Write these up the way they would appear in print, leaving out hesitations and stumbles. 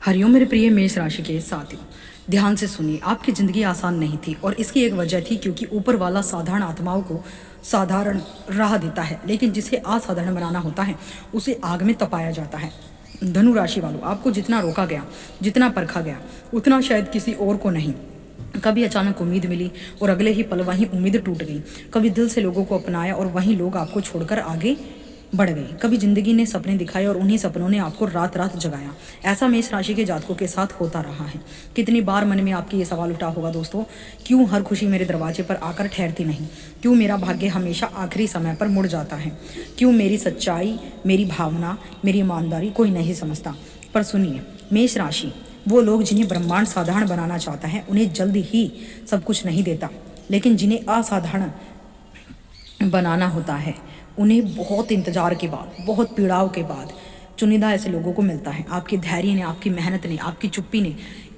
हरिओम मेरे प्रिय मेष राशि के साथियों, ध्यान से सुनिए। आपकी ज़िंदगी आसान नहीं थी और इसकी एक वजह थी क्योंकि ऊपर वाला साधारण आत्माओं को साधारण राह देता है, लेकिन जिसे असाधारण बनाना होता है उसे आग में तपाया जाता है। धनु राशि वालों, आपको जितना रोका गया, जितना परखा गया, उतना शायद किसी और को नहीं। कभी अचानक उम्मीद मिली और अगले ही पल वहीं उम्मीद टूट गई। कभी दिल से लोगों को अपनाया और वहीं लोग आपको छोड़कर आगे बढ़ गई। कभी जिंदगी ने सपने दिखाए और उन्हीं सपनों ने आपको रात रात जगाया। ऐसा मेष राशि के जातकों के साथ होता रहा है। कितनी बार मन में आपके ये सवाल उठा होगा दोस्तों, क्यों हर खुशी मेरे दरवाजे पर आकर ठहरती नहीं? क्यों मेरा भाग्य हमेशा आखिरी समय पर मुड़ जाता है? क्यों मेरी सच्चाई, मेरी भावना, मेरी ईमानदारी कोई नहीं समझता? पर सुनिए मेष राशि, वो लोग जिन्हें ब्रह्मांड साधारण बनाना चाहता है उन्हें जल्द ही सब कुछ नहीं देता, लेकिन जिन्हें असाधारण बनाना होता है उन्हें बहुत इंतजार के बाद, बहुत पीड़ाव के बाद चुनिंदा ऐसे लोगों को मिलता है। आपके धैर्य ने, आपकी मेहनत ने, आपकी चुप्पी ने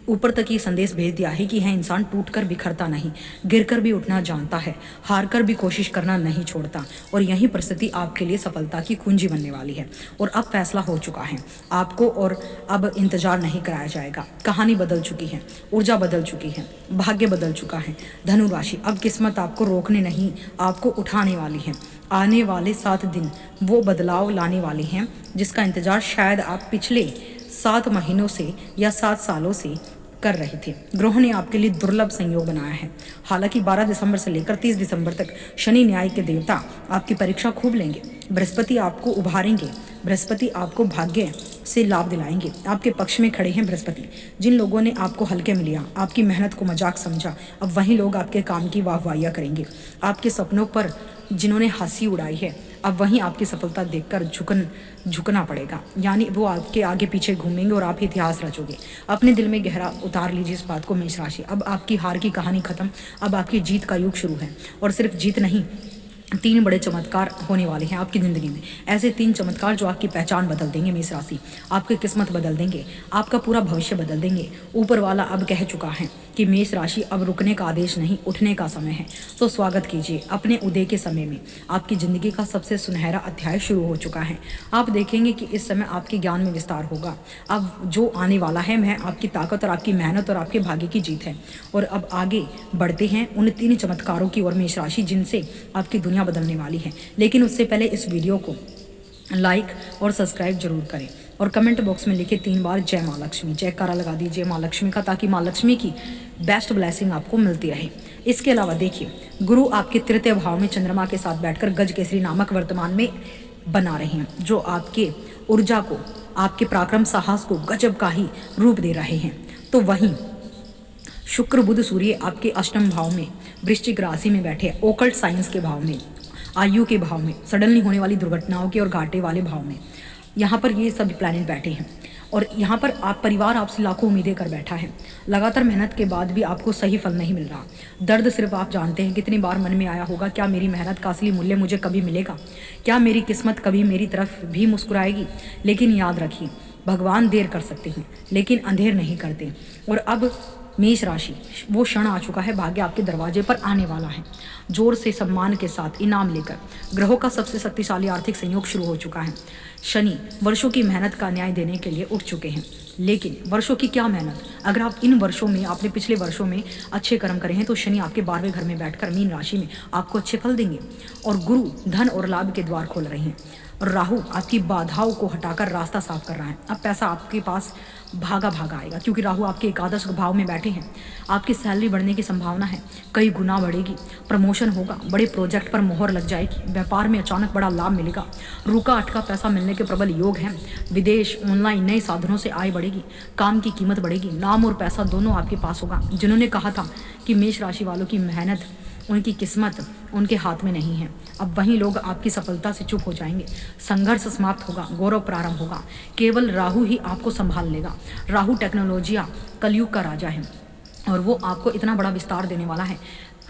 ऊपर तक ये संदेश भेज दिया है कि यह इंसान टूटकर बिखरता नहीं, गिरकर भी उठना जानता है, हारकर भी कोशिश करना नहीं छोड़ता। और यही परिस्थिति आपके लिए सफलता की कुंजी बनने वाली है। और अब फैसला हो चुका है आपको, और अब इंतजार नहीं कराया जाएगा। कहानी बदल चुकी है, ऊर्जा बदल चुकी है, भाग्य बदल चुका है। धनु राशि, अब किस्मत आपको रोकने नहीं, आपको उठाने वाली है। आने वाले 7 दिन वो बदलाव लाने वाले हैं जिसका इंतजार शायद आप पिछले 7 महीनों से या 7 सालों से कर रहे थे। ग्रहों ने आपके लिए दुर्लभ संयोग बनाया है। हालांकि 12 दिसंबर से लेकर 30 दिसंबर तक शनि न्याय के देवता आपकी परीक्षा खूब लेंगे। बृहस्पति आपको उभारेंगे, बृहस्पति आपको भाग्य से लाभ दिलाएंगे। आपके पक्ष में खड़े हैं बृहस्पति। जिन लोगों ने आपको हल्के में लिया, आपकी मेहनत को मजाक समझा, अब वही लोग आपके काम की वाहवाहियाँ करेंगे। आपके सपनों पर जिन्होंने हंसी उड़ाई है, अब वहीं आपकी सफलता देखकर झुकना पड़ेगा। यानी वो आपके आगे पीछे घूमेंगे और आप इतिहास रचोगे। अपने दिल में गहरा उतार लीजिए इस बात को मेष राशि। अब आपकी हार की कहानी खत्म, अब आपकी जीत का युग शुरू है। और सिर्फ जीत नहीं, 3 बड़े चमत्कार होने वाले हैं आपकी ज़िंदगी में। ऐसे 3 चमत्कार जो आपकी पहचान बदल देंगे मेष राशि, आपकी किस्मत बदल देंगे, आपका पूरा भविष्य बदल देंगे। ऊपर वाला अब कह चुका है कि मेष राशि अब रुकने का आदेश नहीं, उठने का समय है। तो स्वागत कीजिए अपने उदय के समय में। आपकी ज़िंदगी का सबसे सुनहरा अध्याय शुरू हो चुका है। आप देखेंगे कि इस समय आपके ज्ञान में विस्तार होगा। अब जो आने वाला है वह आपकी ताकत और आपकी मेहनत और आपके भाग्य की जीत है। और अब आगे बढ़ते हैं उन 3 चमत्कारों की ओर मेष राशि, जिनसे आपकी दुनिया बदलने वाली है। लेकिन उससे पहले इस वीडियो को लाइक और सब्सक्राइब जरूर करें और कमेंट बॉक्स में लिखे 3 बार जय माँ लक्ष्मी, जयकारा लगा दीजिए माँ लक्ष्मी का, ताकि माँ लक्ष्मी की बेस्ट ब्लेसिंग आपको मिलती रहे। इसके अलावा देखिए, गुरु आपके तृतीय भाव में चंद्रमा के साथ बैठकर गज केसरी नामक वर्तमान में बना रहे हैं, जो आपके ऊर्जा को, आपके पराक्रम साहस को गजब का ही रूप दे रहे हैं। तो वहीं शुक्र बुध सूर्य आपके अष्टम भाव में वृश्चिक राशि में बैठे, ओकल्ट साइंस के भाव में, आयु के भाव में, सडनली होने वाली दुर्घटनाओं के और घाटे वाले भाव में यहाँ पर ये सभी प्लैनेट बैठे हैं। और यहाँ पर आप परिवार आपसे लाखों उम्मीदें कर बैठा है। लगातार मेहनत के बाद भी आपको सही फल नहीं मिल रहा। दर्द सिर्फ आप जानते हैं। कितनी बार मन में आया होगा, क्या मेरी मेहनत का असली मूल्य मुझे कभी मिलेगा? क्या मेरी किस्मत कभी मेरी तरफ भी मुस्कुराएगी? लेकिन याद रखिए, भगवान देर कर सकते हैं लेकिन अंधेर नहीं करते। और अब मेष राशि, वो क्षण आ चुका है, भाग्य आपके दरवाजे पर आने वाला है। जोर से सम्मान के साथ इनाम लेकर ग्रहों का सबसे शक्तिशाली आर्थिक संयोग शुरू हो चुका है। शनि वर्षों की मेहनत का न्याय देने के लिए उठ चुके हैं। लेकिन वर्षों की क्या मेहनत, अगर आप इन वर्षों में, आपने पिछले वर्षों में अच्छे कर्म करे हैं तो शनि आपके 12वें घर में बैठकर मीन राशि में आपको अच्छे फल देंगे। और गुरु धन और लाभ के द्वार खोल रहे हैं। और राहु आपकी बाधाओं को हटाकर रास्ता साफ कर रहा है। अब पैसा आपके पास भागा भागा आएगा, क्योंकि राहु आपके एकादश भाव में बैठे हैं। आपकी सैलरी बढ़ने की संभावना है, कई गुना बढ़ेगी। प्रमोशन होगा, बड़े प्रोजेक्ट पर मोहर लग जाएगी, व्यापार में अचानक बड़ा लाभ मिलेगा। रुका अटका पैसा मिलने के प्रबल योग हैं। विदेश, ऑनलाइन नए साधनों से आय बढ़ेगी, काम की कीमत बढ़ेगी, नाम और पैसा दोनों आपके पास होगा। जिन्होंने कहा था कि मेष राशि वालों की मेहनत, उनकी किस्मत उनके हाथ में नहीं है, अब वहीं लोग आपकी सफलता से चुप हो जाएंगे। संघर्ष समाप्त होगा, गौरव प्रारंभ होगा। केवल राहु ही आपको संभाल लेगा। राहु टेक्नोलॉजिया कलयुग का राजा है और वो आपको इतना बड़ा विस्तार देने वाला है।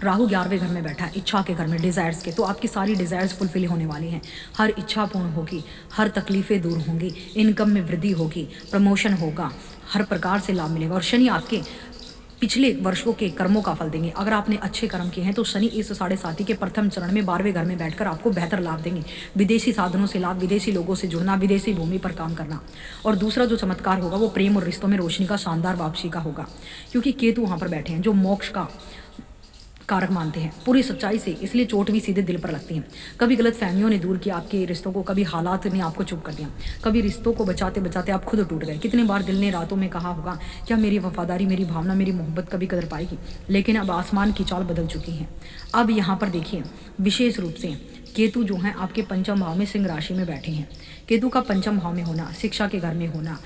राहु 11वें घर में बैठा है, इच्छा के घर में, डिज़ायर्स के। तो आपकी सारी डिज़ायर्स फुलफिल होने वाली हैं। हर इच्छा पूर्ण होगी, हर तकलीफ़ें दूर होंगी, इनकम में वृद्धि होगी, प्रमोशन होगा, हर प्रकार से लाभ मिलेगा। और शनि आपके पिछले वर्षों के कर्मों का फल देंगे। अगर आपने अच्छे कर्म किए हैं तो शनि इस 7.5 के प्रथम चरण में 12वें घर में बैठकर आपको बेहतर लाभ देंगे। विदेशी साधनों से लाभ, विदेशी लोगों से जुड़ना, विदेशी भूमि पर काम करना। और दूसरा जो चमत्कार होगा वो प्रेम और रिश्तों में रोशनी का शानदार वापसी का होगा, क्योंकि केतु वहाँ पर बैठे हैं जो मोक्ष का कारक मानते हैं पूरी सच्चाई से, इसलिए चोट भी सीधे दिल पर लगती है। कभी गलत फहमियों ने दूर किया आपके रिश्तों को, कभी हालात ने आपको चुप कर दिया, कभी रिश्तों को बचाते बचाते आप खुद टूट गए। कितने बार दिल ने रातों में कहा होगा क्या मेरी वफादारी, मेरी भावना, मेरी मोहब्बत कभी कदर पाएगी, लेकिन अब आसमान की चाल बदल चुकी है। अब यहाँ पर देखिए विशेष रूप से केतु जो हैं आपके पंचम भाव में सिंह राशि में बैठे हैं। केतु का पंचम भाव में होना, शिक्षा के घर में होना,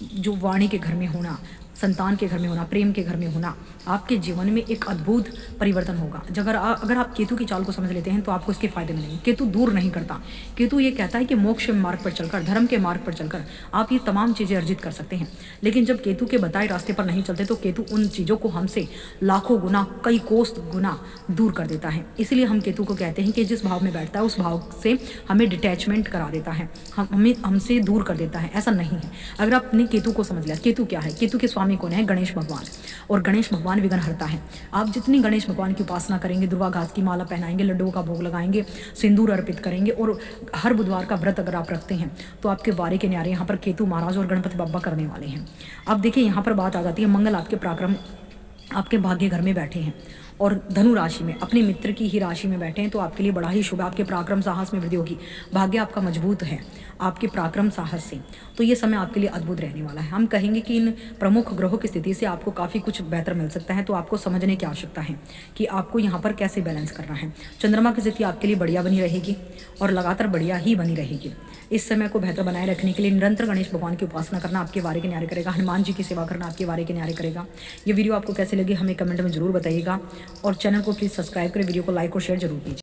जो वाणी के घर में होना, संतान के घर में होना, प्रेम के घर में होना, आपके जीवन में एक अद्भुत परिवर्तन होगा। अगर आप केतु की चाल को समझ लेते हैं तो आपको इसके फायदे मिलेंगे। केतु दूर नहीं करता, केतु ये कहता है कि मोक्ष मार्ग पर चलकर, धर्म के मार्ग पर चलकर आप ये तमाम चीज़ें अर्जित कर सकते हैं। लेकिन जब केतु के बताए रास्ते पर नहीं चलते तो केतु उन चीज़ों को हमसे लाखों गुना, कई कोस गुना दूर कर देता है। इसलिए हम केतु को कहते हैं कि जिस भाव में बैठता है उस भाव से हमें डिटैचमेंट करा देता है, हमें हमसे दूर कर देता है। ऐसा नहीं है। अगर आप अपने केतु को समझ लिया, केतु क्या है, केतु के स्वामी कौन है, गणेश भगवान। और गणेश भगवान विघ्न हरता है। आप जितनी गणेश भगवान की उपासना करेंगे, दुर्वा घास की माला पहनाएंगे, लड्डुओं का भोग लगाएंगे, सिंदूर अर्पित करेंगे और हर बुधवार का व्रत अगर आप रखते हैं तो आपके वारे के न्यारे यहाँ पर केतु महाराज और गणपति बप्पा करने वाले हैं। अब देखिए यहाँ पर बात आ जाती है, मंगल आपके पराक्रम, आपके भाग्य घर में बैठे हैं और धनु राशि में, अपने मित्र की ही राशि में बैठे हैं तो आपके लिए बड़ा ही शुभ, आपके पराक्रम साहस में वृद्धि होगी। भाग्य आपका मजबूत है आपके पराक्रम साहस से, तो ये समय आपके लिए अद्भुत रहने वाला है। हम कहेंगे कि इन प्रमुख ग्रहों की स्थिति से आपको काफ़ी कुछ बेहतर मिल सकता है, तो आपको समझने की आवश्यकता है कि आपको यहाँ पर कैसे बैलेंस करना है। चंद्रमा की स्थिति आपके लिए बढ़िया बनी रहेगी और लगातार बढ़िया ही बनी रहेगी। इस समय को बेहतर बनाए रखने के लिए निरंतर गणेश भगवान की उपासना करना आपके वारे के न्यारे करेगा, हनुमान जी की सेवा करना आपके वारे के न्यारे करेगा। ये वीडियो आपको कैसे लगी हमें कमेंट में जरूर बताइएगा और चैनल को प्लीज़ सब्सक्राइब करें, वीडियो को लाइक और शेयर जरूर कीजिए।